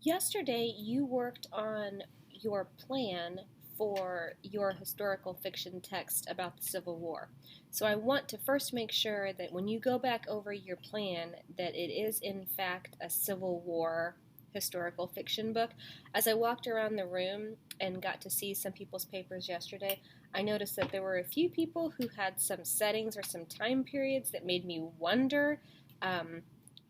Yesterday, you worked on your plan for your historical fiction text about the Civil War. So I want to first make sure that when you go back over your plan that it is in fact a Civil War historical fiction book. As I walked around the room and got to see some people's papers yesterday, I noticed that there were a few people who had some settings or some time periods that made me wonder um,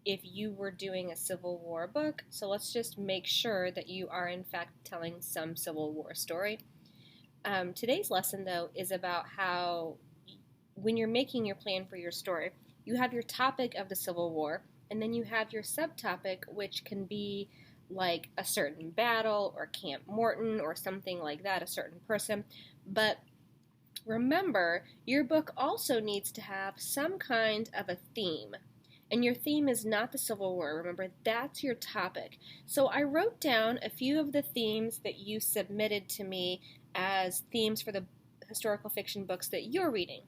if you were doing a Civil War book. So let's just make sure that you are, in fact, telling some Civil War story. Today's lesson, though, is about how when you're making your plan for your story, you have your topic of the Civil War, and then you have your subtopic, which can be like a certain battle or Camp Morton or something like that, a certain person. But remember, your book also needs to have some kind of a theme. And your theme is not the Civil War. Remember, that's your topic. So I wrote down a few of the themes that you submitted to me as themes for the historical fiction books that you're reading.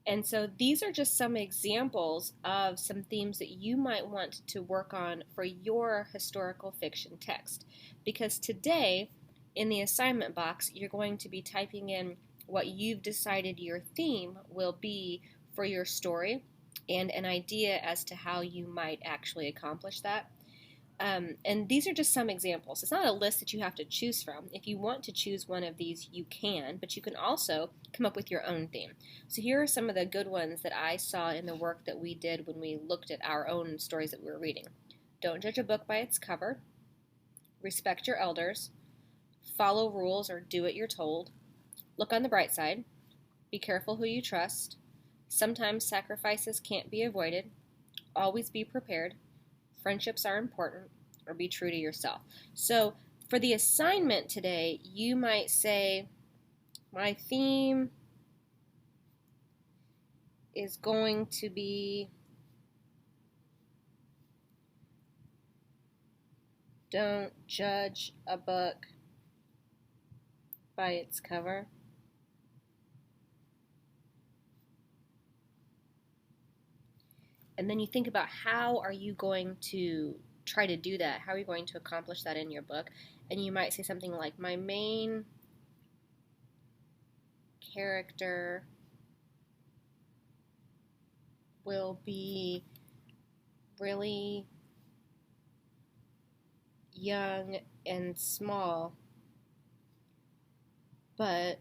And so these are just some examples of some themes that you might want to work on for your historical fiction text. Because today, in the assignment box, you're going to be typing in what you've decided your theme will be for your story and an idea as to how you might actually accomplish that. And these are just some examples. It's not a list that you have to choose from. If you want to choose one of these, you can, but you can also come up with your own theme. So here are some of the good ones that I saw in the work that we did when we looked at our own stories that we were reading. Don't judge a book by its cover. Respect your elders. Follow rules or do what you're told. Look on the bright side. Be careful who you trust. Sometimes sacrifices can't be avoided. Always be prepared. Friendships are important, or be true to yourself. So for the assignment today, you might say, my theme is going to be don't judge a book by its cover. And then you think about how are you going to try to do that? How are you going to accomplish that in your book? And you might say something like, my main character will be really young and small, but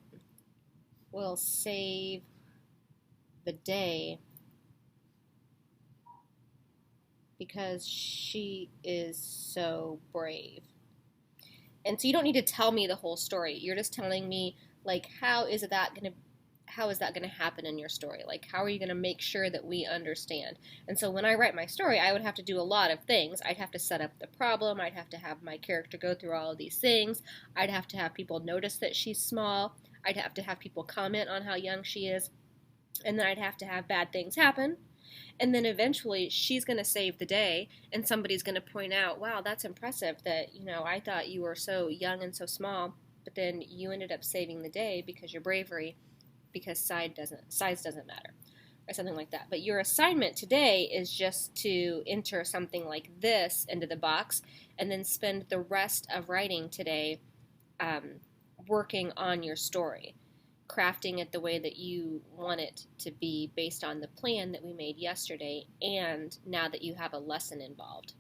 will save the day because she is so brave. And so you don't need to tell me the whole story. You're just telling me, like, how is that going to happen in your story? Like, how are you going to make sure that we understand? And so when I write my story, I would have to do a lot of things. I'd have to set up the problem. I'd have to have my character go through all of these things. I'd have to have people notice that she's small. I'd have to have people comment on how young she is. And then I'd have to have bad things happen. And then eventually she's going to save the day, and somebody's going to point out, wow, that's impressive that, I thought you were so young and so small, but then you ended up saving the day because your bravery, because size doesn't matter, or something like that. But your assignment today is just to enter something like this into the box, and then spend the rest of writing today working on your story, crafting it the way that you want it to be based on the plan that we made yesterday and now that you have a lesson involved.